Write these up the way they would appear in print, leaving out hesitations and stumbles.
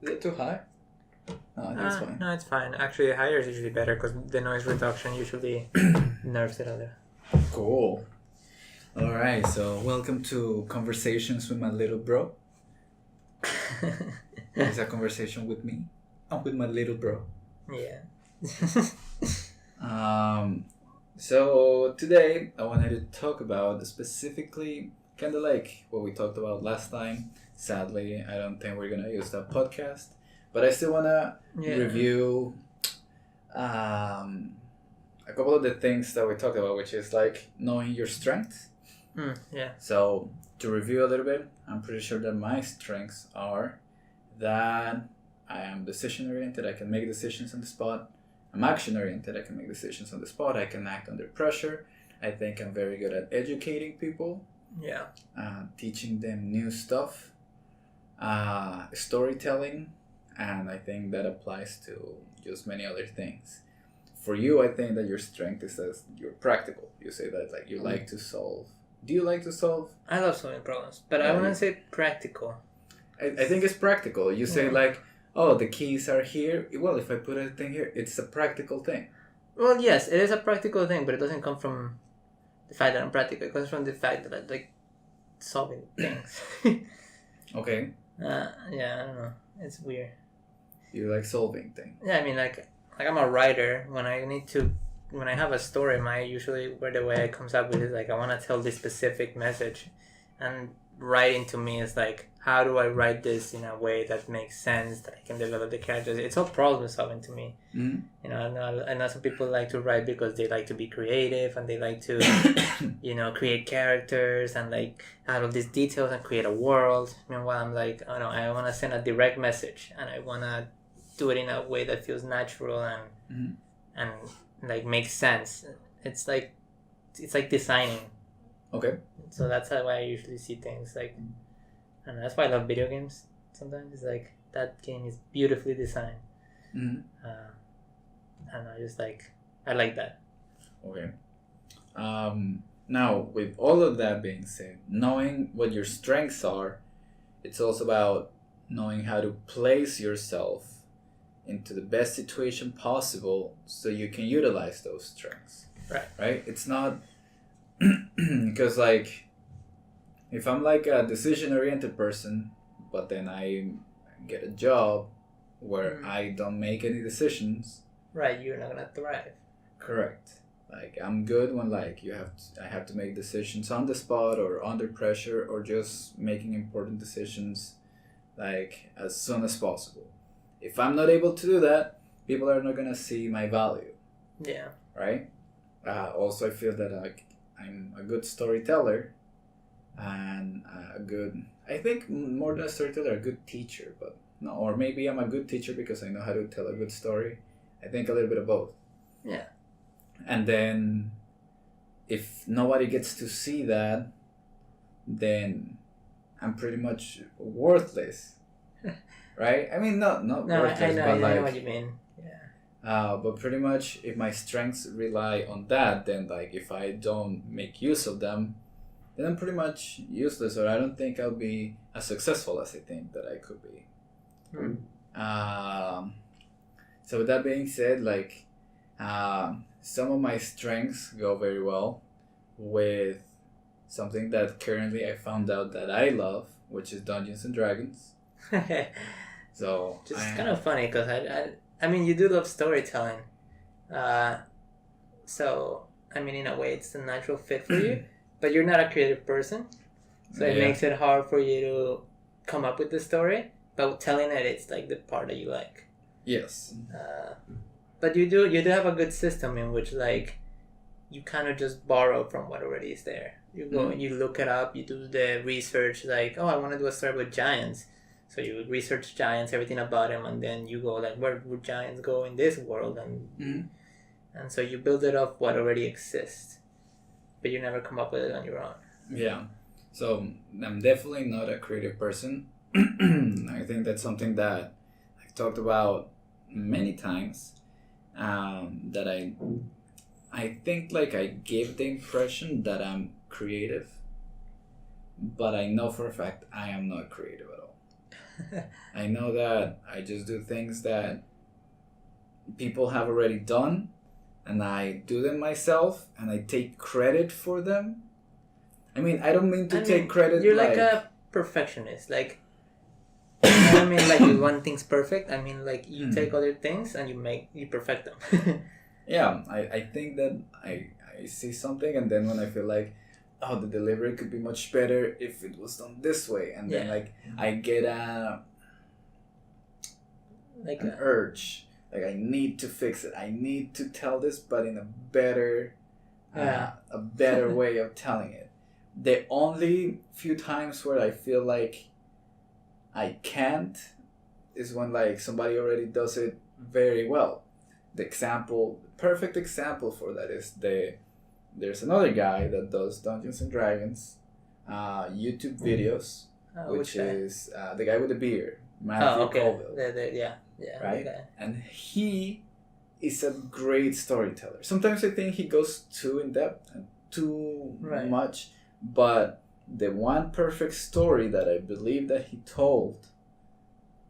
Is it too high? No, that's fine. No, it's fine. Actually, higher is usually better because the noise reduction usually nerfs it a little. Cool. All right, so welcome to Conversations with my little bro. It's a conversation with me. I'm with my little bro. Yeah. So today I wanted to talk about specifically kind of like what we talked about last time. Sadly, I don't think we're gonna use that podcast, but I still wanna review a couple of the things that we talked about, which is like knowing your strengths. Yeah. So to review a little bit, I'm pretty sure that my strengths are that I am decision oriented. I can make decisions on the spot. I'm action oriented. I can make decisions on the spot. I can act under pressure. I think I'm very good at educating people. Yeah. Teaching them new stuff. Storytelling. And I think that applies to just many other things. For you, I think that your strength is that you're practical. You say that like you like to solve. Do you like to solve? I love solving problems, but I wouldn't say practical. I think it's practical. You say like, oh, the keys are here. Well, if I put a thing here, it's a practical thing. Well, yes, it is a practical thing, but it doesn't come from the fact that I'm practical. It comes from the fact that I like solving things. Okay. Yeah, I don't know. It's weird. You like solving things. Yeah, I mean, like I'm a writer. When I have a story, the way it comes up with is like I want to tell this specific message, and writing to me is like, how do I write this in a way that makes sense, that I can develop the characters? It's all problem solving to me. Mm-hmm. You know, I know some people like to write because they like to be creative and they like to, create characters and like out of these details and create a world. Meanwhile, I'm like, oh no, I want to send a direct message and I want to do it in a way that feels natural and like makes sense. It's like designing. Okay. So that's how I usually see things like. And that's why I love video games. Sometimes it's like that game is beautifully designed, Mm-hmm. and I like that. Okay. Now, with all of that being said, knowing what your strengths are, it's also about knowing how to place yourself into the best situation possible so you can utilize those strengths. Right? It's not because like if I'm like a decision-oriented person, but then I get a job where I don't make any decisions. Right, you're not gonna thrive. Correct. Like I'm good when like I have to make decisions on the spot or under pressure or just making important decisions like as soon as possible. If I'm not able to do that, people are not gonna see my value. Yeah. Right. Also, I feel that I'm a good storyteller. And I think more than a storyteller, a good teacher, but no, or maybe I'm a good teacher because I know how to tell a good story. I think a little bit of both. Yeah. And then, if nobody gets to see that, then I'm pretty much worthless, right? I mean, not worthless, I know, but like, I know what you mean. Yeah. But pretty much, if my strengths rely on that, then like if I don't make use of them, then I'm pretty much useless, or I don't think I'll be as successful as I think that I could be. So with that being said, like some of my strengths go very well with something that currently I found out that I love, which is Dungeons and Dragons. So just kind of funny because I mean you do love storytelling, so I mean in a way it's a natural fit for you. But you're not a creative person, so it makes it hard for you to come up with the story. But telling it's like the part that you like. Yes. But you do have a good system in which like you kind of just borrow from what already is there. You go and you look it up. You do the research. Like, oh, I want to do a story with giants, so you research giants, everything about them, and then you go like, where would giants go in this world, and so you build it off what already exists. But you never come up with it on your own. Yeah. So I'm definitely not a creative person. I think that's something that I've talked about many times. That I think like I gave the impression that I'm creative, but I know for a fact I am not creative at all. I know that I just do things that people have already done, and I do them myself, and I take credit for them. I mean, I don't mean to take credit. You're like a perfectionist. Like, I don't mean like you want things perfect. I mean like you take other things and you perfect them. Yeah, I think that I see something, and then when I feel like, oh, the delivery could be much better if it was done this way, and then like I get an urge, like I need to fix it. I need to tell this, but in a better way of telling it. The only few times where I feel like I can't is when like somebody already does it very well. The perfect example for that is there's another guy that does Dungeons and Dragons YouTube videos, which is the guy with the beard, Matthew Colville. Yeah, right? And he is a great storyteller. Sometimes I think he goes too in depth and too much, but the one perfect story that I believe that he told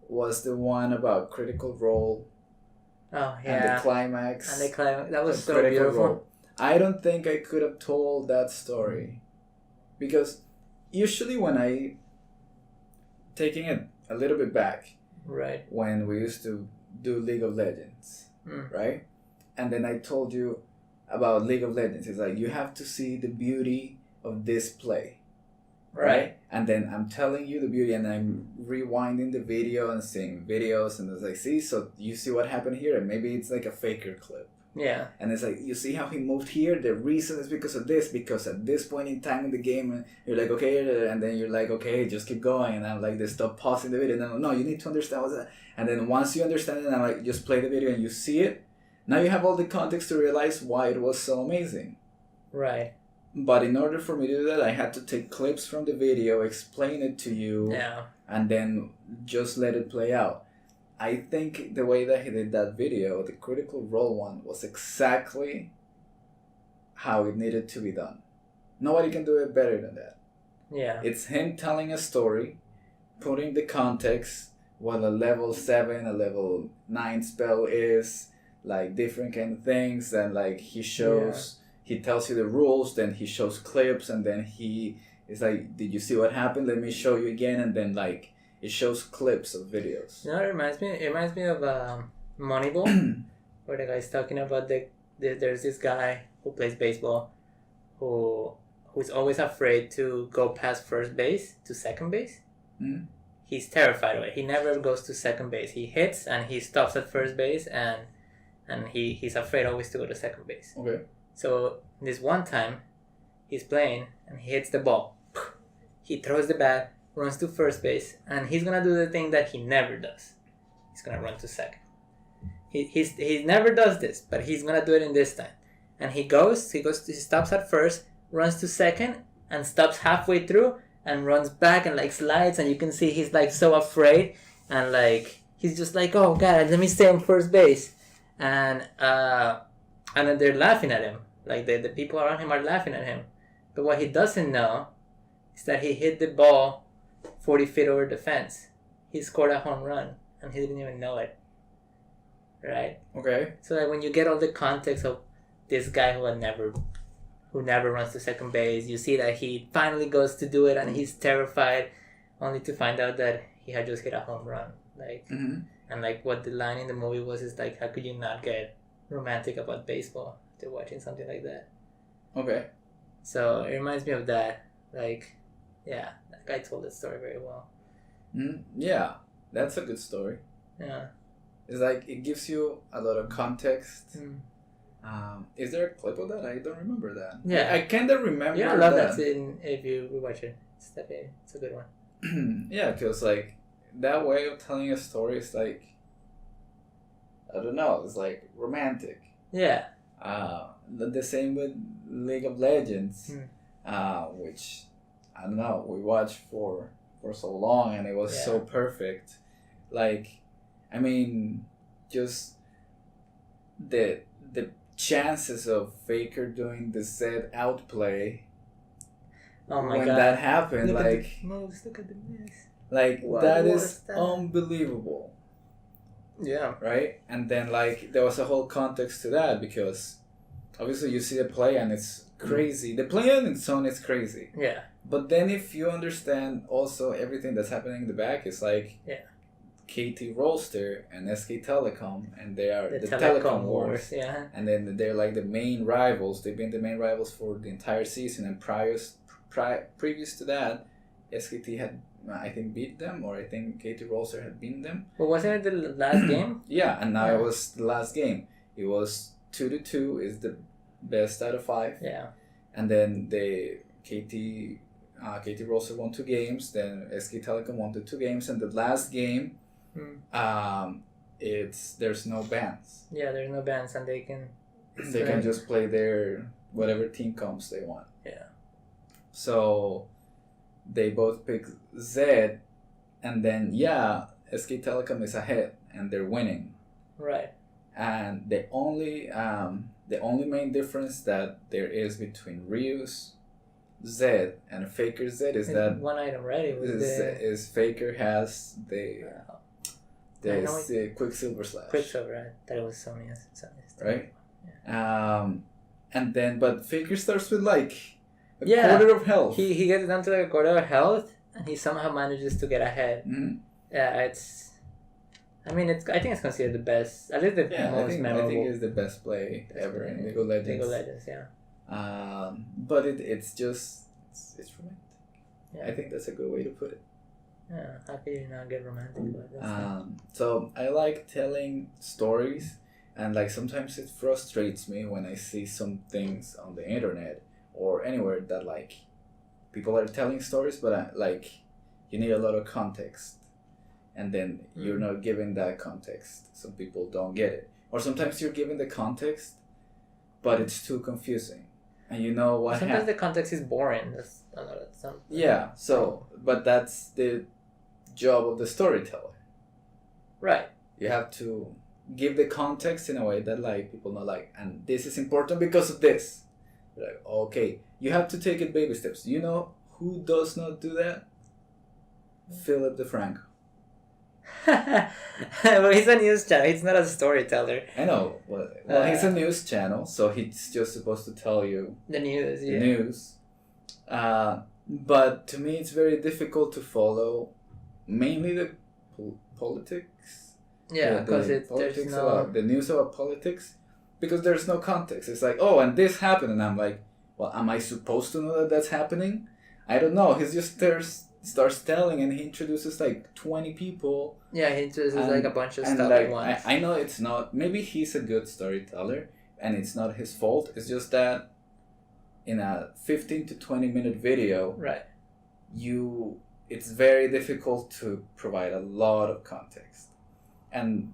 was the one about Critical Role. Oh yeah. And the climax. That was so beautiful. Role. I don't think I could have told that story, because usually when I, taking it a little bit back, right, when we used to do League of Legends, right, and then I told you about League of Legends, it's like you have to see the beauty of this play, right? And then I'm telling you the beauty, and I'm rewinding the video and seeing videos, and it's like, see, so you see what happened here, and maybe it's like a faker clip. Yeah. And it's like, you see how he moved here? The reason is because of this, because at this point in time in the game, you're like, okay, and then you're like, okay, just keep going, and I'm like, they stop pausing the video, and then, no, you need to understand what's that. And then once you understand it, I'm like, just play the video and you see it, now you have all the context to realize why it was so amazing. Right. But in order for me to do that, I had to take clips from the video, explain it to you, and then just let it play out. I think the way that he did that video, the Critical Role one, was exactly how it needed to be done. Nobody can do it better than that. Yeah. It's him telling a story, putting the context, what a level 7, a level 9 spell is, like different kind of things, and like he shows... Yeah. He tells you the rules, then he shows clips, and then he is like, did you see what happened? Let me show you again, and then like it shows clips of videos. You know, it reminds me of Moneyball, where the guy's talking about there's this guy who plays baseball who's always afraid to go past first base to second base. Mm-hmm. He's terrified of it. He never goes to second base. He hits and he stops at first base, and he's afraid always to go to second base. Okay. So this one time, he's playing and he hits the ball. He throws the bat, runs to first base, and he's gonna do the thing that he never does. He's gonna run to second. He never does this, but he's gonna do it in this time. And he stops at first, runs to second, and stops halfway through and runs back and like slides, and you can see he's like so afraid, and like he's just like, oh god, let me stay on first base, and then they're laughing at him. Like the people around him are laughing at him. But what he doesn't know is that he hit the ball 40 feet over the fence. He scored a home run and he didn't even know it. Right? Okay. So like when you get all the context of this guy who never runs to second base, you see that he finally goes to do it and he's terrified, only to find out that he had just hit a home run. Like and like what the line in the movie was is like, how could you not get romantic about baseball after watching something like that? Okay. So it reminds me of that. Like, yeah, that guy told that story very well. Yeah, that's a good story. Yeah. It's like it gives you a lot of context. Is there a clip of that? I don't remember that. Yeah, I kind of remember. Yeah, I love that scene if you rewatch it. It's a good one. Yeah, because like that way of telling a story is like, I don't know, it's like romantic. Yeah. The same with League of Legends, which I don't know, we watched for so long and it was so perfect. Like, I mean, just the chances of Faker doing the Zed outplay. Oh my when god! That happened, look like at the moves, look at the miss. Like, What that was is that? unbelievable, Yeah. right? And then, like, there was a whole context to that because obviously you see the play and it's crazy. The play on its own is crazy. Yeah. But then if you understand also everything that's happening in the back, it's like Yeah. KT Rolster and SK Telecom, and they are The the Telecom Wars. Wars. Yeah. And then they're like the main rivals. They've been the main rivals for the entire season. And previous to that, SKT had, I think, beat them, or I think KT Rolster had beaten them. But wasn't it the last game? Yeah, and now Yeah. it was the last game. It was 2-2 is the best out of 5. Yeah. And then the KT Rolster won 2 games. Then SK Telecom won the 2 games, and the last game, there's no bans. Yeah, there's no bans and they can. They can just play their whatever team comps they want. Yeah. So they both pick Z, and then SK Telecom is ahead and they're winning. Right. And the only main difference that there is between Ryu's Z and Faker Z is that one item, right? It was is Faker has the Quicksilver Slash. Quicksilver, right? That was Sonya's. Right? Yeah. And then, but Faker starts with like a Yeah. quarter of health. He gets down to like a quarter of health and he somehow manages to get ahead. Mhm. Yeah, I think it's considered the best, at least the most memorable. I think it's the best play ever in League of Legends. League of Legends, yeah. But it's just it's romantic. Yeah. I think that's a good way to put it. Yeah, how can you not get romantic about that? So I like telling stories, and like sometimes it frustrates me when I see some things on the internet or anywhere that like people are telling stories, but you need a lot of context, and then you're not giving that context. Some people don't get it, or sometimes you're giving the context, but it's too confusing, and you know what Sometimes the context is boring. That's another something. Yeah. So, but that's the job of the storyteller. Right. You have to give the context in a way that like people know, like, and this is important because of this. You're like, okay, you have to take it baby steps. You know who does not do that? Philip DeFranco. Well, he's a news channel. He's not a storyteller. I know. Well, he's a news channel, so he's just supposed to tell you The news. the Yeah. news. But to me, it's very difficult to follow, mainly the politics. Yeah, because there's no. the news about politics, because there's no context. It's like, oh, and this happened, and I'm like, well, am I supposed to know that that's happening? I don't know. He's just starts telling, and he introduces like 20 people. Yeah, he introduces like a bunch of and stuff like, at once. I know it's not. Maybe he's a good storyteller, and it's not his fault. It's just that in a 15 to 20 minute video, Right. it's very difficult to provide a lot of context. And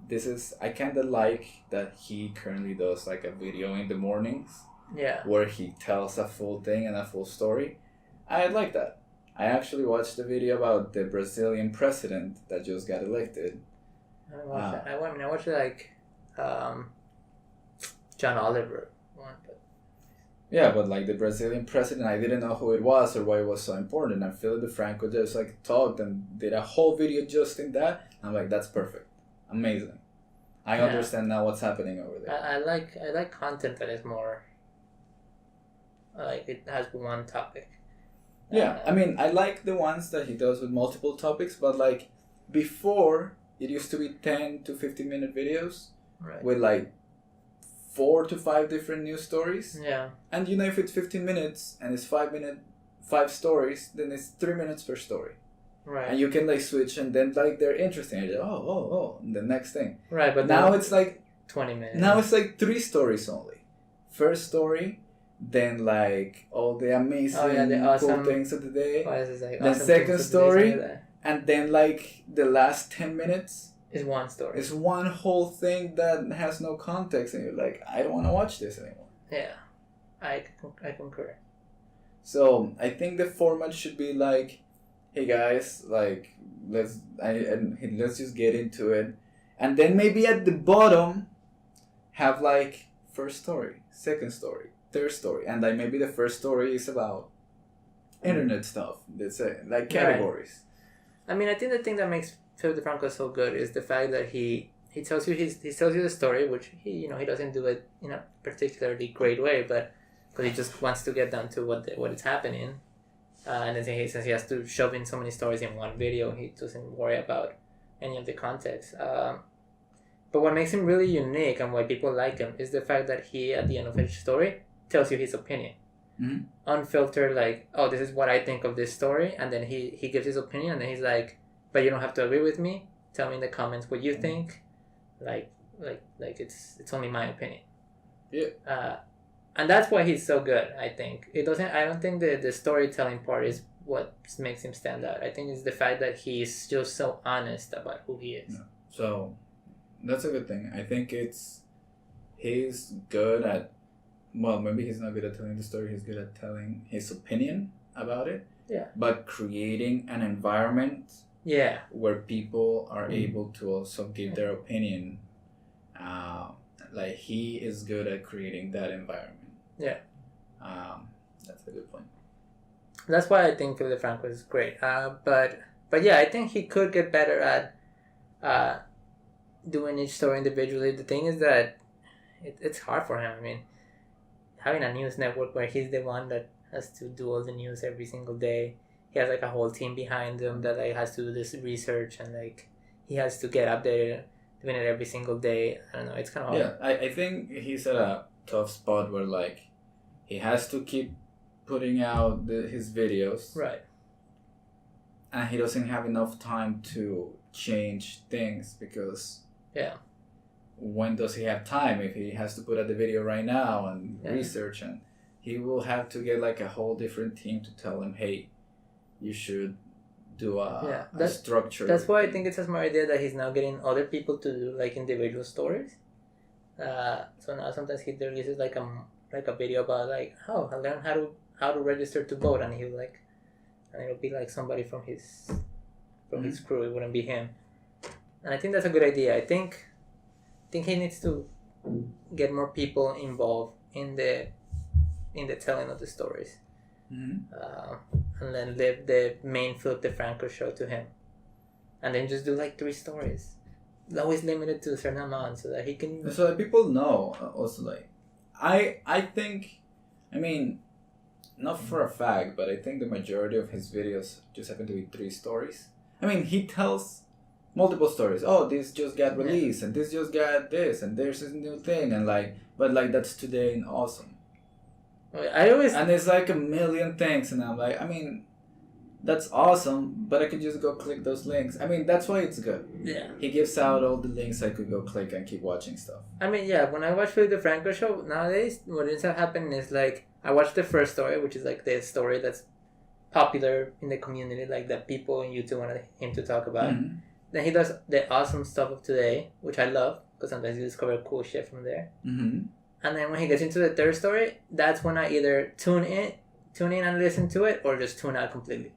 I kind of like that he currently does like a video in the mornings Yeah. where he tells a full thing and a full story. I like that. I actually watched a video about the Brazilian president that just got elected. I watched that. I watched like John Oliver one, but Yeah, but like the Brazilian president, I didn't know who it was or why it was so important. And Philip DeFranco just like talked and did a whole video just in that. I'm like, that's perfect. Amazing. I understand now what's happening over there. I like content that is more like it has one topic. Yeah, I mean, I like the ones that he does with multiple topics, but like before, it used to be 10 to 15 minute videos Right. with like 4 to 5 different news stories. Yeah. And you know, if it's 15 minutes and it's 5 stories, then it's 3 minutes per story. Right. And you can like switch, and then like they're interesting. And you're like, oh, and the next thing. Right, but Now it's like 20 minutes. Now it's like 3 stories only. First story, then like all the amazing the awesome, cool things of the day. This is like The awesome second things of the story, day, and then like the last 10 minutes is one story. is one whole thing that has no context, and you're like, I don't want to watch this anymore. Yeah, I concur. So I think the format should be like, hey guys, like let's just get into it, and then maybe at the bottom have like first story, second story, third story, and like maybe the first story is about internet stuff. That's it, like categories. I mean, I think the thing that makes Philip DeFranco so good is the fact that he tells you he tells you the story, which he doesn't do it in a particularly great way, but because he just wants to get down to what is happening, and then since he has to shove in so many stories in one video, he doesn't worry about any of the context. But what makes him really unique and why people like him is the fact that he, at the end of each story, tells you his opinion. Mm-hmm. Unfiltered, like, oh, this is what I think of this story, and then he gives his opinion, and then he's like, but you don't have to agree with me. Tell me in the comments what you think. Like it's only my opinion. Yeah. And that's why he's so good. I think I don't think the storytelling part is what makes him stand out. I think it's the fact that he's just so honest about who he is. Yeah. So that's a good thing. I think he's good at, well, maybe he's not good at telling the story. He's good at telling his opinion about it. Yeah. But creating an environment. Yeah. Where people are able to also give their opinion. Like he is good at creating that environment. Yeah. That's a good point. That's why I think Philip DeFranco is great. But yeah, I think he could get better at doing each story individually. The thing is that it's hard for him. I mean, having a news network where he's the one that has to do all the news every single day. He has like a whole team behind him that like has to do this research, and like he has to get updated, doing it every single day. I don't know, it's kind of hard. Yeah, I think he's at a tough spot where like he has to keep putting out his videos, right? And he doesn't have enough time to change things because when does he have time if he has to put out the video right now and research, and he will have to get like a whole different team to tell him, hey, you should do a structure. That's why I think it's a smart idea that he's now getting other people to do like individual stories. So now sometimes he releases like a video about like, oh, I learned how to register to vote, and he'll like, and it'll be like somebody from his crew. It wouldn't be him, and I think that's a good idea. I think he needs to get more people involved in the telling of the stories. And then leave the main Philip DeFranco show to him, and then just do like 3 stories, always limited to a certain amount, so that he can. So that people know. Also, like, I think, I mean, not for a fact, but I think the majority of his videos just happen to be 3 stories. I mean, he tells multiple stories. Oh, this just got released, and this just got this, and there's this new thing, and like, but like that's today and awesome. And it's like a million things, and I'm like, I mean, that's awesome, but I could just go click those links. I mean, that's why it's good. Yeah. He gives out all the links I could go click and keep watching stuff. I mean, yeah, when I watch Philip DeFranco show, nowadays, what ends up happening is, like, I watch the first story, which is, like, the story that's popular in the community, like, that people in YouTube want him to talk about. Mm-hmm. Then he does the awesome stuff of today, which I love, because sometimes you discover cool shit from there. Mm-hmm. And then when he gets into the third story, that's when I either tune in and listen to it, or just tune out completely.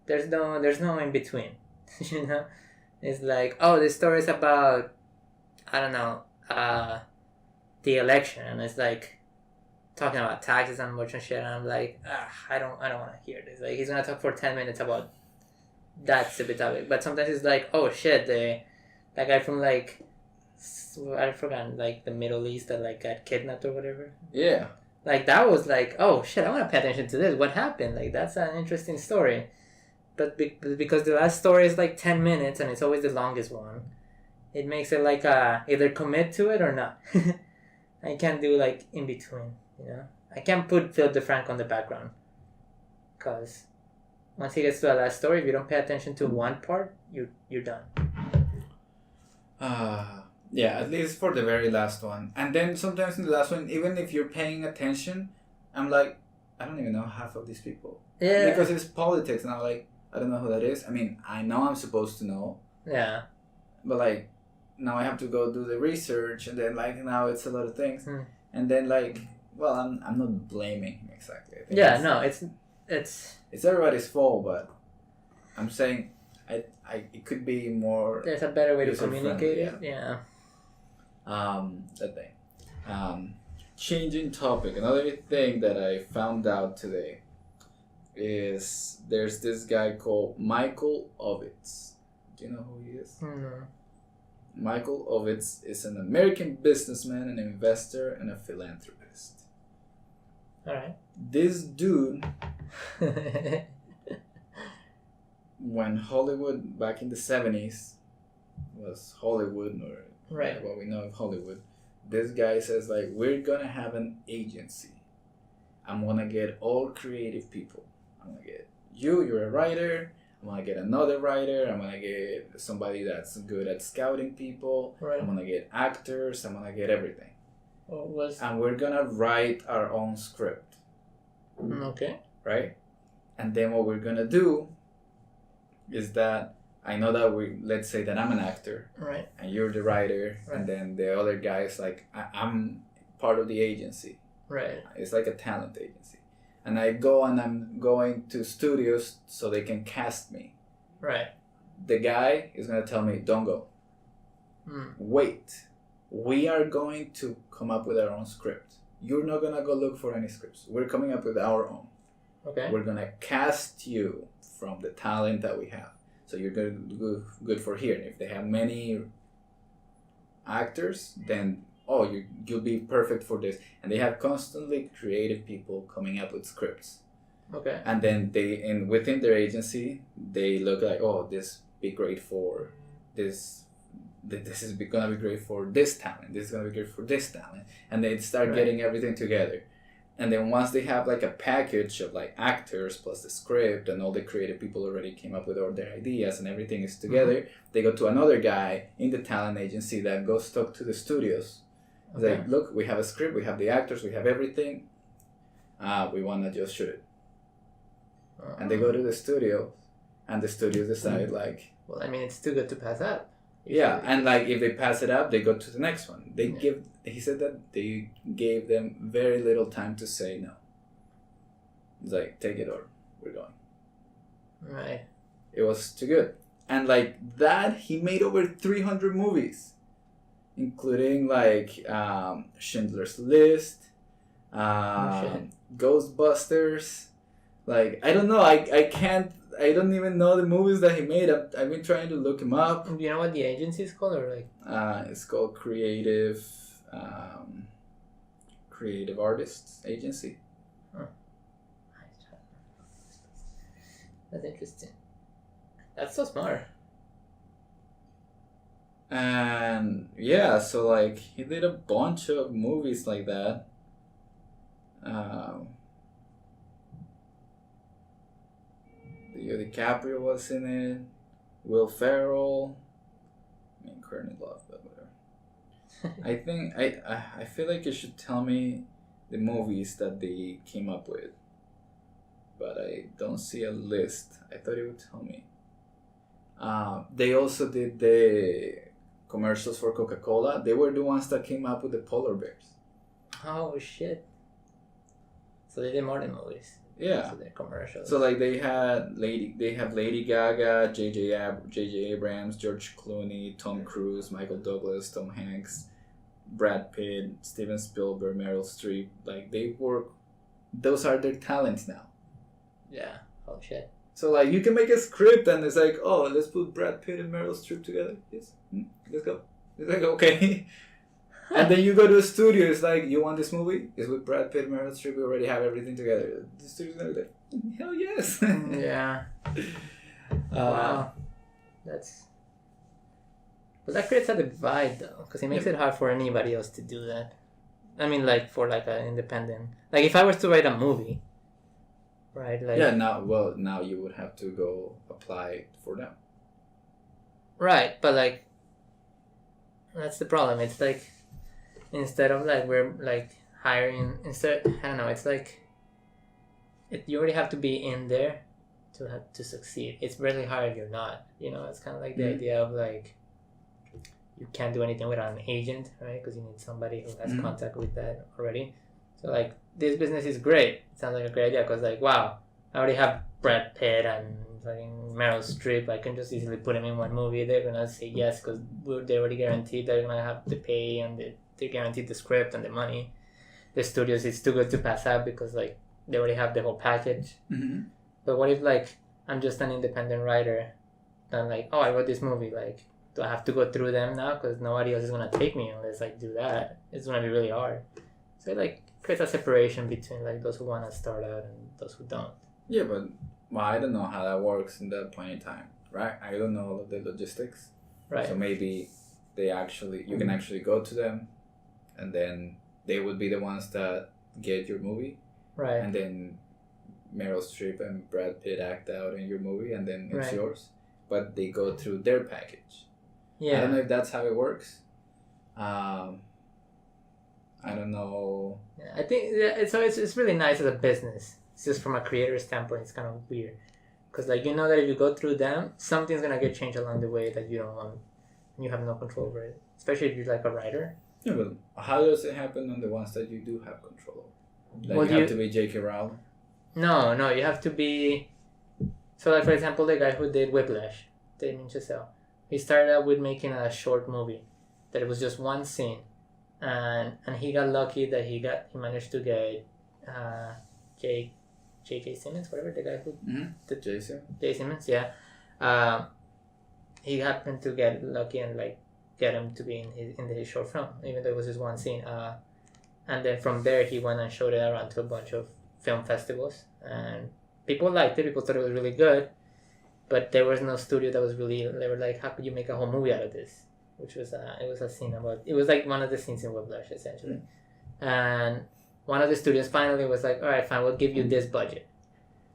There's no in between, you know. It's like, oh, this story is about, I don't know, the election, and it's like talking about taxes and much and shit, and I'm like, I don't want to hear this. Like, he's gonna talk for 10 minutes about that stupid topic, but sometimes it's like, oh shit, that guy from like, I forgot, like the Middle East that like got kidnapped or whatever. Yeah. Like that was like, oh shit, I want to pay attention to this. What happened? Like that's an interesting story. But because the last story is like 10 minutes and it's always the longest one, it makes it like either commit to it or not. I can't do like in between, you know. I can't put Philip DeFranco on the background, because once he gets to the last story, if you don't pay attention to one part, you're done. Yeah, at least for the very last one. And then sometimes in the last one, even if you're paying attention, I'm like, I don't even know half of these people. Yeah. Because it's politics, and I'm like, I don't know who that is. I mean, I know I'm supposed to know. Yeah. But like, now I have to go do the research, and then like now it's a lot of things. And then like, well, I'm not blaming him exactly. I think it's everybody's fault, but I'm saying it could be more. There's a better way to communicate it. Yeah. That thing. Changing topic. Another thing that I found out today is there's this guy called Michael Ovitz. Do you know who he is? No. Michael Ovitz is an American businessman, an investor, and a philanthropist. All right. This dude, when Hollywood back in the 70s was Hollywood, or Right. what we know of Hollywood, this guy says like, we're gonna have an agency. I'm gonna get all creative people. I'm gonna get you're a writer. I'm gonna get another writer. I'm gonna get somebody that's good at scouting people. Right. I'm gonna get actors. I'm gonna get everything. What was And we're gonna write our own script, okay? right? And then what we're gonna do is that I know that let's say that I'm an actor Right. and you're the writer, Right. and then the other guy is like, I'm part of the agency. Right. It's like a talent agency. And I go and I'm going to studios so they can cast me. Right. The guy is going to tell me, don't go. Mm. Wait. We are going to come up with our own script. You're not going to go look for any scripts. We're coming up with our own. Okay. We're going to cast you from the talent that we have. So you're going to do good for here. And if they have many actors, then you'll be perfect for this. And they have constantly creative people coming up with scripts. Okay. And then within their agency, they look like, this be great for this. This is gonna be great for this talent. This is gonna be great for this talent. And they start getting everything together. And then once they have like a package of like actors plus the script and all the creative people already came up with all their ideas and everything is together, they go to another guy in the talent agency that goes talk to the studios. Okay. Like, look, we have a script, we have the actors, we have everything. We want to just shoot it. And they go to the studio, and the studios decide like, well, I mean, it's too good to pass up. yeah, and like if they pass it up, they go to the next one. He said that they gave them very little time to say no. It's like, take it or we're going. Right. It was too good. And like that, he made over 300 movies, including like Schindler's List, Ghostbusters. Like, I don't know, I don't even know the movies that he made. I've been trying to look him up. Do you know what the agency is called, or like? It's called Creative Artists Agency. That's interesting. That's so smart. And yeah, so like he did a bunch of movies like that. Leo DiCaprio was in it. Will Ferrell. I mean, Courtney Love, but whatever. I think I feel like you should tell me the movies that they came up with, but I don't see a list. I thought it would tell me. They also did the commercials for Coca-Cola. They were the ones that came up with the polar bears. Oh shit! So they did more than movies. Yeah. So they're commercials. So like they have Lady Gaga, J.J. Abrams, George Clooney, Tom Cruise, Michael Douglas, Tom Hanks, Brad Pitt, Steven Spielberg, Meryl Streep. Like those are their talents now. Yeah. Oh shit. So like you can make a script and it's like, let's put Brad Pitt and Meryl Streep together. Yes, let's go. It's like, okay. And then you go to a studio, it's like, you want this movie? It's with Brad Pitt and Meryl Streep, we already have everything together. The studio's gonna be like, hell yes. Yeah. Wow. But that creates a divide though, because it makes it hard for anybody else to do that. I mean, like for like an independent. Like if I was to write a movie, right? Like yeah. Now you would have to go apply for them. right, but like that's the problem. It's like instead of like we're like hiring I don't know. It's like you already have to be in there to succeed. It's really hard if you're not. You know, it's kind of like the idea of like you can't do anything without an agent, right? Because you need somebody who has contact with that already. So like this business is great. It sounds like a great idea because like wow, I already have Brad Pitt and fucking Meryl Streep. I can just easily put them in one movie. They're gonna say yes because they already guaranteed they're gonna have to pay and they guaranteed the script and the money. The studios, it's too good to pass up because like they already have the whole package. Mm-hmm. But what if like I'm just an independent writer? Then like, oh, I wrote this movie. Like, do I have to go through them now? Because nobody else is gonna take me unless I do that. It's gonna be really hard. So it like creates a separation between like those who want to start out and those who don't. Yeah, but well, I don't know how that works in that point in time, right? I don't know all of the logistics. Right. So maybe you can actually go to them, and then they would be the ones that get your movie, Right. and then Meryl Streep and Brad Pitt act out in your movie, and then it's Right. yours. But they go through their package. Yeah. I don't know if that's how it works. I don't know. Yeah, I think it's really nice as a business. It's just from a creator standpoint, it's kind of weird, because like you know that if you go through them, something's gonna get changed along the way that you don't want, and you have no control over it. Especially if you're like a writer. Yeah, but how does it happen on the ones that you do have control over? Like Well, you have to be J.K. Rowling. No, you have to be. So like for example, the guy who did Whiplash, Damien Chazelle, he started out with making a short movie, that it was just one scene, and he got lucky that he managed to get J.K. Simmons, whatever the guy who The Jason. J. Simmons, yeah. He happened to get lucky and like get him to be in his short film, even though it was just one scene. And then from there he went and showed it around to a bunch of film festivals, and people liked it. People thought it was really good, but there was no studio that was really. They were like, "How could you make a whole movie out of this?" Which was it was a scene about. It was like one of the scenes in Whiplash essentially, and one of the studios finally was like, "All right, fine, we'll give you this budget,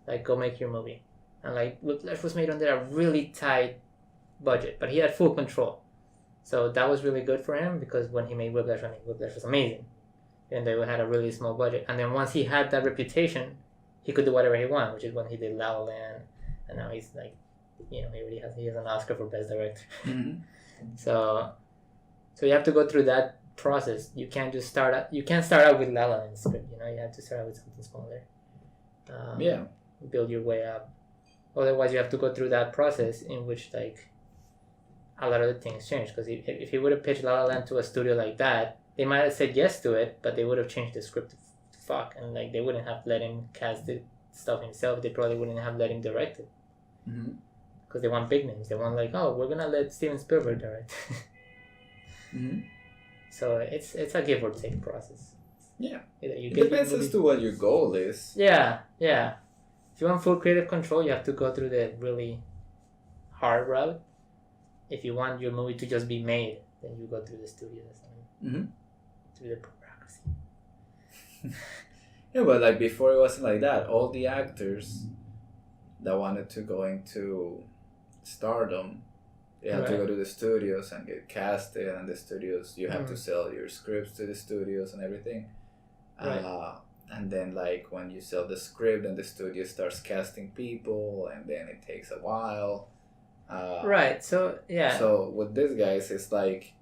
like go make your movie." And like Whiplash was made under a really tight budget, but he had full control, so that was really good for him because when he made Whiplash, Whiplash was amazing, and they had a really small budget. And then once he had that reputation, he could do whatever he wanted, which is when he did La La Land, and now he's like, he has an Oscar for Best Director. Mm-hmm. So you have to go through that process. You can't just start out. You can't start out with La La Land script. You have to start out with something smaller. Yeah. Build your way up. Otherwise, you have to go through that process in which like a lot of the things change. Because if he would have pitched La La Land to a studio like that, they might have said yes to it, but they would have changed the script to fuck, and like they wouldn't have let him cast the stuff himself. They probably wouldn't have let him direct it. Mm-hmm. Because they want big names. They want like, oh, we're gonna let Steven Spielberg direct. Mm-hmm. So it's a give or take process. Yeah. It depends as to what your goal is. Yeah. If you want full creative control, you have to go through the really hard route. If you want your movie to just be made, then you go through the studios and through the bureaucracy. Yeah, but like before it wasn't like that. All the actors that wanted to go into stardom, they had to go to the studios and get casted, and the studios, you have to sell your scripts to the studios and everything. Right. And then like when you sell the script, and the studio starts casting people, and then it takes a while. Right. So yeah. So with these guys, it's like,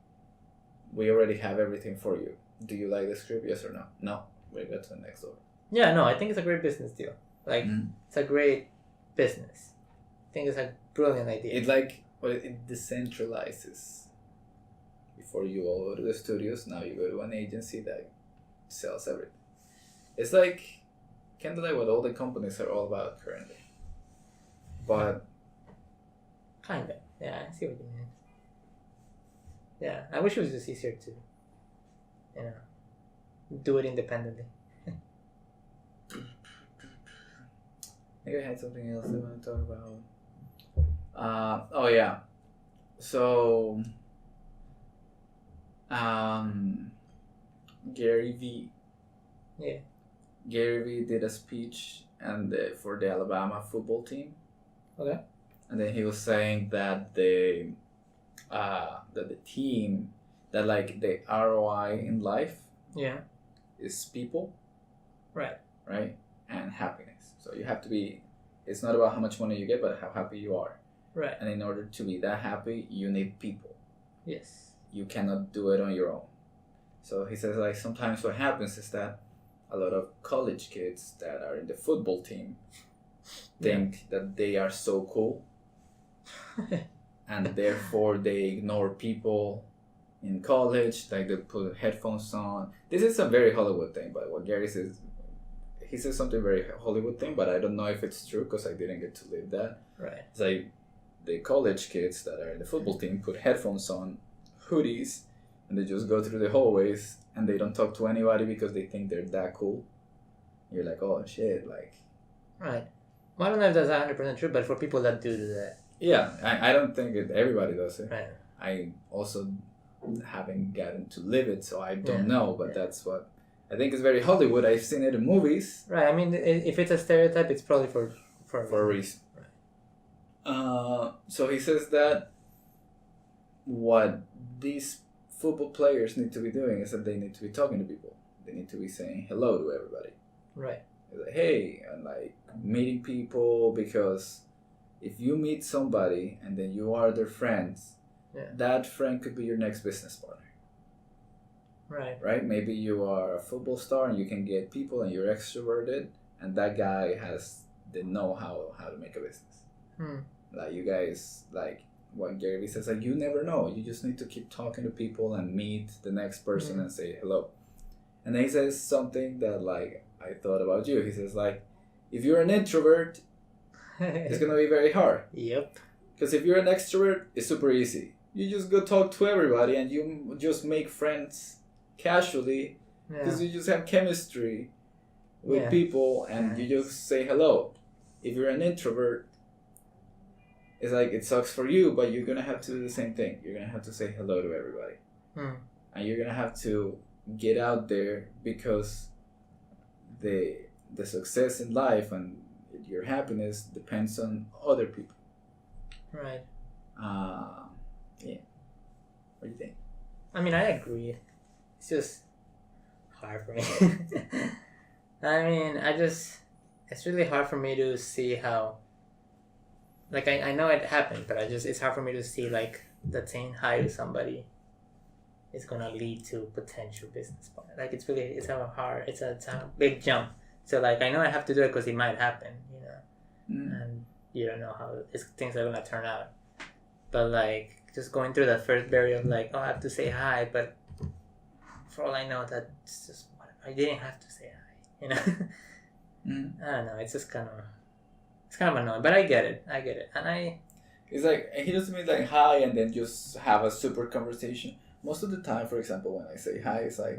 we already have everything for you. Do you like the script? Yes or no? No. We go to the next door. Yeah. No, I think it's a great business deal. Like it's a great business. I think it's a brilliant idea. It decentralizes. Before you all go to the studios, now you go to an agency that sells everything. It's like kind of like what all the companies are all about currently. But kind of. Yeah, I see what you mean. Yeah, I wish it was just easier to, do it independently. Maybe I had something else I want to talk about. Oh yeah. So, Gary Vee. Yeah. Gary Vee did a speech for the Alabama football team. Okay. And then he was saying that the team, that like the ROI in life, is people, right, and happiness. So you have to be. It's not about how much money you get, but how happy you are. Right. And in order to be that happy, you need people. Yes. You cannot do it on your own. So he says like sometimes what happens is that a lot of college kids that are in the football team think that they are so cool. And therefore they ignore people in college, like they put headphones on. This is a very Hollywood thing, but what Gary says, he says something very Hollywood thing, but I don't know if it's true because I didn't get to live that. Right. It's like the college kids that are in the football team put headphones on, hoodies, and they just go through the hallways and they don't talk to anybody because they think they're that cool. You're like, oh shit, like. Right. Well, I don't know if that's 100% true, but for people that do that. Yeah, I don't think everybody does it. Right. I also haven't gotten to live it, so I don't know, but that's what I think is very Hollywood. I've seen it in movies. Right. I mean, if it's a stereotype, it's probably for a reason. Right. So he says that what these football players need to be doing is that they need to be talking to people. They need to be saying hello to everybody. Right. Like, hey, and like meeting people, because if you meet somebody and then you are their friends, that friend could be your next business partner. Right? Maybe you are a football star and you can get people and you're extroverted, and that guy has the know-how how to make a business. Like you guys, like what Gary Vee says, like you never know. You just need to keep talking to people and meet the next person and say hello. And then he says something that like I thought about you. He says like, if you're an introvert, it's gonna be very hard. Yep. Because if you're an extrovert, it's super easy. You just go talk to everybody and you just make friends casually because you just have chemistry with people and you just say hello. If you're an introvert, it's like it sucks for you, but you're gonna have to do the same thing. You're gonna have to say hello to everybody, and you're gonna have to get out there because the success in life and your happiness depends on other people. Right. Yeah. What do you think? I mean, I agree. It's just hard for me. I mean, it's really hard for me to see how, like, I know it happened, but it's hard for me to see, like, that saying hi to somebody is going to lead to potential business partner. Like, it's a big jump. So, like, I know I have to do it because it might happen, you know, and you don't know how things are going to turn out. But, like, just going through that first barrier of, like, oh, I have to say hi, but for all I know, that's just what I didn't have to say hi, you know? I don't know, it's just kind of annoying, but I get it, and it's like, he doesn't mean like hi and then just have a super conversation. Most of the time, for example, when I say hi, it's like,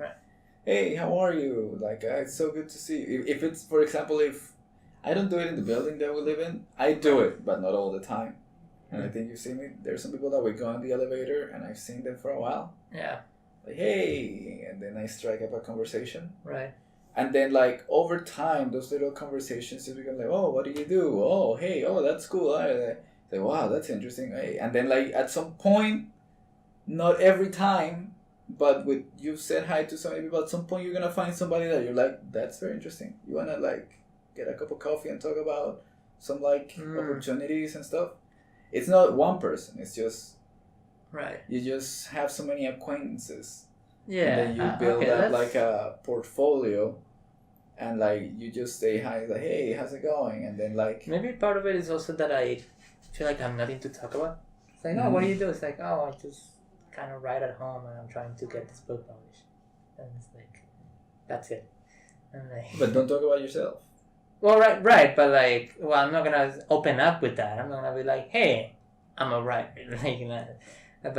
hey, how are you? Like, it's so good to see you. If it's, for example, if I don't do it in the building that we live in, I do it, but not all the time. And I think you've seen me. There's some people that we go on the elevator, and I've seen them for a while. Yeah. Like, hey, and then I strike up a conversation. Right. And then, like, over time, those little conversations just become like, oh, what do you do? Oh, hey, oh, that's cool. I say, wow, that's interesting. Hey. And then, like, at some point, not every time, but with you said hi to so many people, at some point you're going to find somebody that you're like, that's very interesting. You want to, like, get a cup of coffee and talk about some, like, opportunities and stuff. It's not one person. It's just you just have so many acquaintances. Yeah. And then you build up like a portfolio, and like you just say hi, like, hey, how's it going? And then like maybe part of it is also that I feel like I have nothing to talk about. It's like, oh, what do you do? It's like, oh, I just kind of write at home and I'm trying to get this book published, and it's like, that's it. And like, but don't talk about yourself. Well, right, but like, well, I'm not gonna open up with that. I'm not gonna be like, hey, I'm a writer, like, you know. But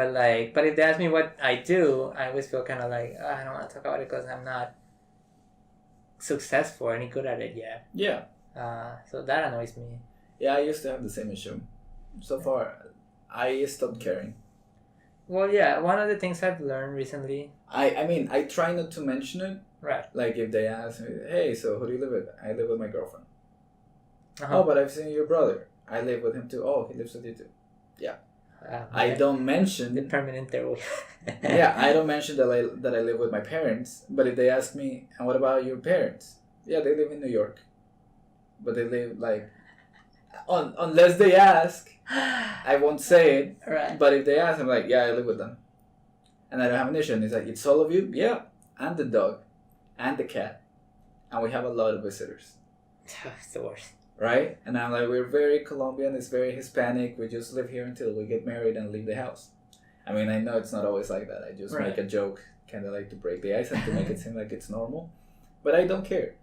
if they ask me what I do, I always feel kind of like, oh, I don't want to talk about it because I'm not successful or any good at it yet. Yeah. So that annoys me. Yeah, I used to have the same issue. So far, I stopped caring. Well, yeah, one of the things I've learned recently. I mean, I try not to mention it. Right. Like if they ask me, hey, so who do you live with? I live with my girlfriend. Oh, but I've seen your brother. I live with him too. Oh, he lives with you too. Yeah. I don't mention the permanent there. Yeah, I don't mention that I live with my parents. But if they ask me, and what about your parents? Yeah, they live in New York. But they live like, unless they ask, I won't say it. Right. But if they ask, I'm like, yeah, I live with them. And I don't have an issue. And it's like, it's all of you? Yeah. And the dog. And the cat. And we have a lot of visitors. It's the worst. Right? And I'm like, we're very Colombian, it's very Hispanic, we just live here until we get married and leave the house. I mean, I know it's not always like that. I just make a joke, kind of like to break the ice and to make it seem like it's normal. But I don't care.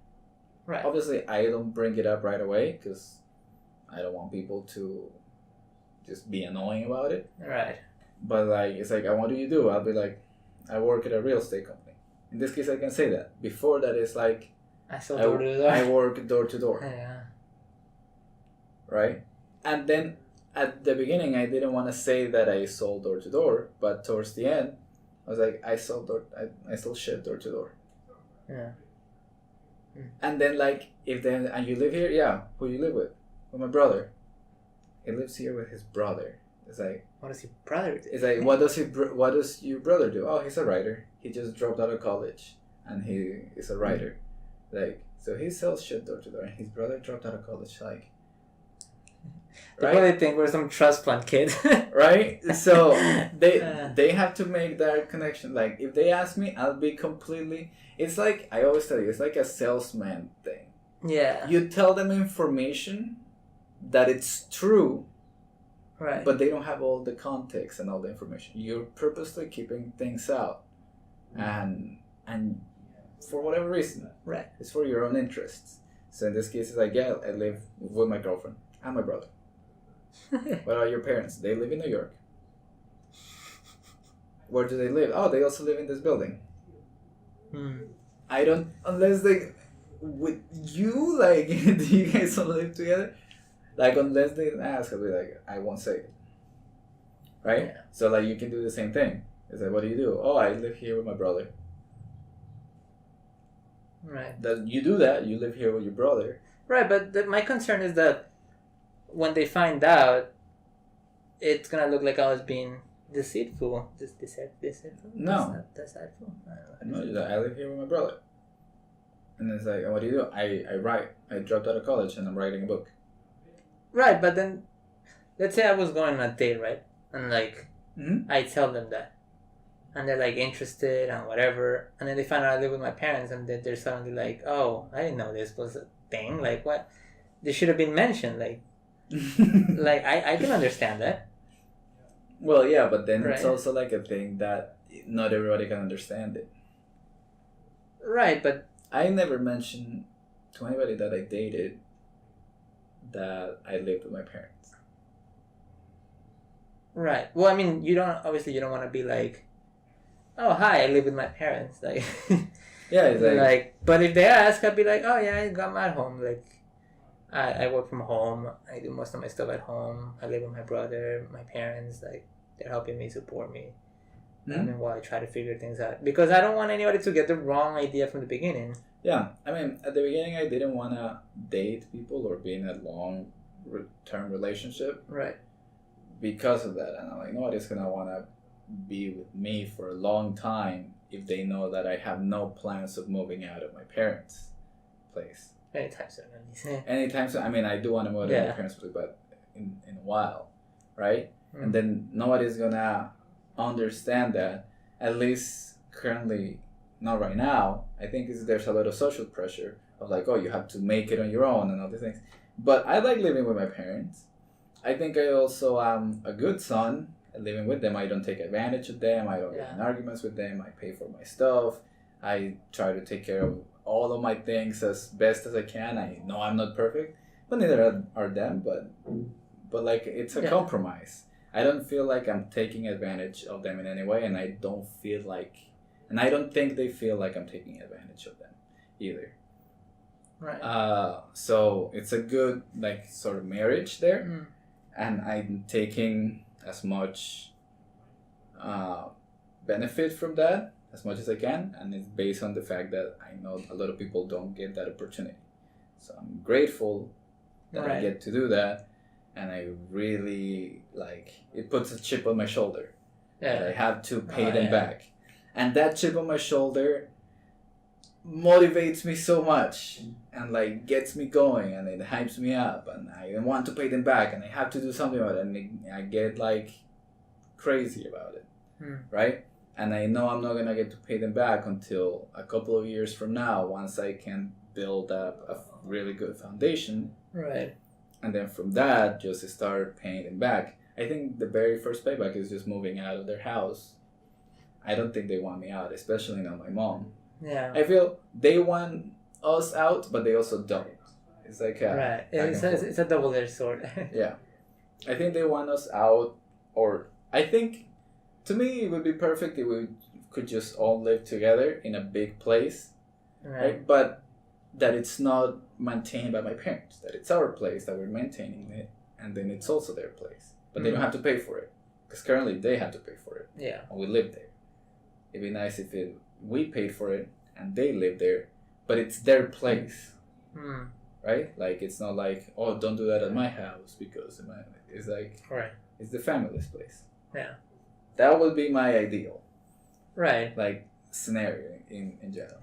Right. Obviously, I don't bring it up right away because I don't want people to just be annoying about it. Right. But like, it's like, what do you do? I'll be like, I work at a real estate company. In this case, I can say that. Before that, it's like, I sell door to door. I work door to door. Yeah. Right? And then at the beginning, I didn't want to say that I sold door to door, but towards the end, I was like, I sell shit door to door. Yeah. And then like, and you live here, yeah. Who you live with? With my brother. He lives here with his brother. It's like, what does your brother do? it's like, what does your brother do? Oh, he's a writer. He just dropped out of college, and he is a writer. Like, so he sells shit door to door, and his brother dropped out of college. Like, They right? probably think we're some trust fund kid. Right? So they have to make that connection. Like, if they ask me, I'll be completely. It's like, I always tell you, it's like a salesman thing. Yeah. You tell them information that it's true, Right. but they don't have all the context and all the information. You're purposely keeping things out, and for whatever reason, Right. it's for your own interests. So in this case, it's like, yeah, I live with my girlfriend and my brother. What are your parents? They live in New York. Where do they live? Oh, they also live in this building. I don't, unless they, with you, like, do you guys all live together? Like, unless they ask, I'll be like, I won't say it. Right? Yeah. So, like, you can do the same thing. It's like, what do you do? Oh, I live here with my brother. Right. That you do that, you live here with your brother. Right, but my concern is that when they find out, it's gonna look like I was being deceitful. Deceitful? No. Deceitful? No, you're like, I live here with my brother. And it's like, what do you do? I write. I dropped out of college and I'm writing a book. Right, but then, let's say I was going on a date, right? And like, I tell them that. And they're like interested and whatever. And then they find out I live with my parents and they're suddenly like, oh, I didn't know this was a thing. Like, what? This should have been mentioned. Like, like I can understand that. Well, yeah, but then it's Right. also like a thing that not everybody can understand it. Right, but I never mentioned to anybody that I dated that I lived with my parents. right. Well, I mean, you don't want to be like, oh, hi, I live with my parents. Like, Yeah, it's like, but if they ask, I'd be like, oh yeah, I got my at home. Like, I work from home. I do most of my stuff at home. I live with my brother, my parents. Like, they're helping me, support me. I mean, while I try to figure things out, because I don't want anybody to get the wrong idea from the beginning. yeah. I mean, at the beginning, I didn't want to date people or be in a long-term relationship Right. because of that. And I'm like, nobody's going to want to be with me for a long time if they know that I have no plans of moving out of my parents' place. Anytime soon, at least. Anytime soon. I mean, I do want to move out of my parents' place, but in a while, right? And then nobody's going to understand that, at least currently, not right now. I think there's a lot of social pressure of like, oh, you have to make it on your own and all these things. But I like living with my parents. I think I also am a good son at living with them. I don't take advantage of them. I don't get in arguments with them. I pay for my stuff. I try to take care of all of my things as best as I can. I know I'm not perfect, but neither are them. But like, it's a compromise. I don't feel like I'm taking advantage of them in any way, and I don't think they feel like I'm taking advantage of them either. Right. So it's a good, like, sort of marriage there, and I'm taking as much benefit from that as much as I can, and it's based on the fact that I know a lot of people don't get that opportunity. So I'm grateful that I get to do that. And I really, like, it puts a chip on my shoulder. Yeah. That I have to pay them back. And that chip on my shoulder motivates me so much and, like, gets me going and it hypes me up. And I want to pay them back and I have to do something about it. And I get, like, crazy about it. Right? And I know I'm not going to get to pay them back until a couple of years from now, once I can build up a really good foundation. Right. And then from that, just start paying them back. I think the very first payback is just moving out of their house. I don't think they want me out, especially not my mom. Yeah. I feel they want us out, but they also don't. It's like Right. It's a double-edged sword. yeah. I think they want us out, or I think, to me, it would be perfect if we could just all live together in a big place, right? But that it's not maintained by my parents, that it's our place, that we're maintaining it, and then it's also their place. But they don't have to pay for it, because currently they have to pay for it. Yeah. And we live there. It'd be nice if we paid for it, and they live there, but it's their place. Right? Like, it's not like, oh, don't do that at my house, because it's like, right. It's the family's place. Yeah. That would be my ideal, right, like, scenario in general.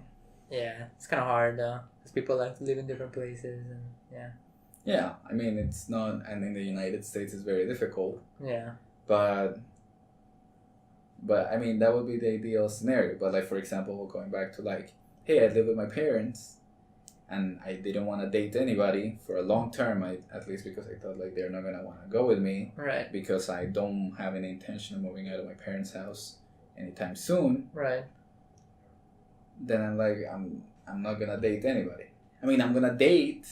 Yeah, it's kind of hard though, because people like to live in different places, and yeah. Yeah, I mean, it's not, and in the United States it's very difficult. Yeah. But I mean, that would be the ideal scenario. But, like, for example, going back to, like, hey, I live with my parents, and I didn't want to date anybody for a long term, at least because I thought, like, they're not going to want to go with me. Right. Because I don't have any intention of moving out of my parents' house anytime soon. Right. Then I'm like, I'm not going to date anybody. I mean, I'm going to date.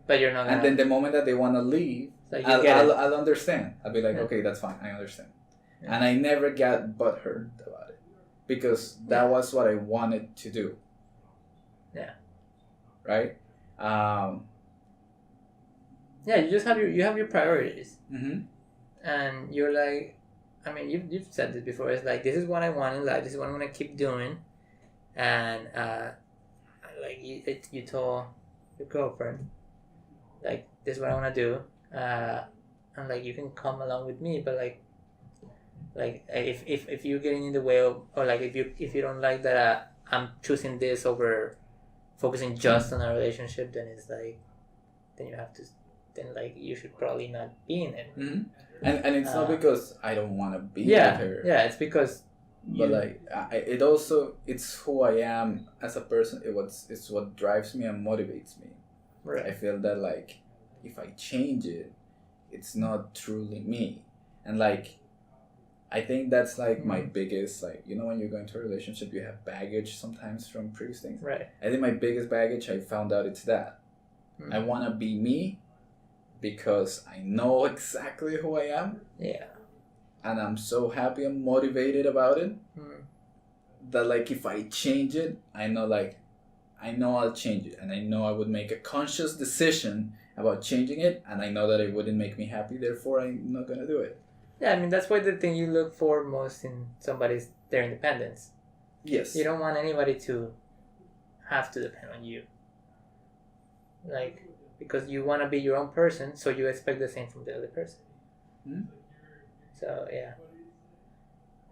But you're not gonna... And then the moment that they want to leave, like I'll understand. I'll be like, yeah. Okay, that's fine. I understand. Yeah. And I never got butthurt about it. Because that was what I wanted to do. Yeah. Right? Yeah, you just have your priorities. Mm-hmm. And you're like, I mean, you've said this before. It's like, this is what I want in life. This is what I'm going to keep doing. And, like, you told your girlfriend, like, this is what I want to do. And, like, you can come along with me, but, like if you're getting in the way of, or like if you don't like that I'm choosing this over focusing just on a relationship, then it's like, then you have to, then like you should probably not be in it. Mm-hmm. And it's not because I don't want to be with her. Yeah, it's because. But like it's who I am as a person. It's what drives me and motivates me. Right. I feel that, like, if I change it, it's not truly me. And, like, I think that's, like, my biggest, like, you know, when you go into a relationship, you have baggage sometimes from previous things. Right. I think my biggest baggage, I found out it's that. I want to be me because I know exactly who I am. Yeah. And I'm so happy and motivated about it that, like, if I change it, I know I'll change it. And I know I would make a conscious decision about changing it. And I know that it wouldn't make me happy. Therefore, I'm not going to do it. Yeah, I mean, that's why the thing you look for most in somebody's their independence. Yes. You don't want anybody to have to depend on you. Like, because you want to be your own person, so you expect the same from the other person. Mm-hmm. So, yeah.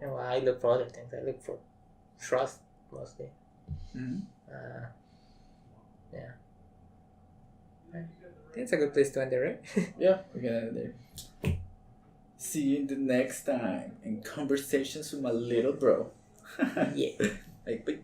And well, I look for other things. I look for trust, mostly. Mm-hmm. Yeah. I think it's a good place to end it, right? Yeah, we're going to end there. See you in the next time in Conversations with My Little Bro. Yeah. Like, bye.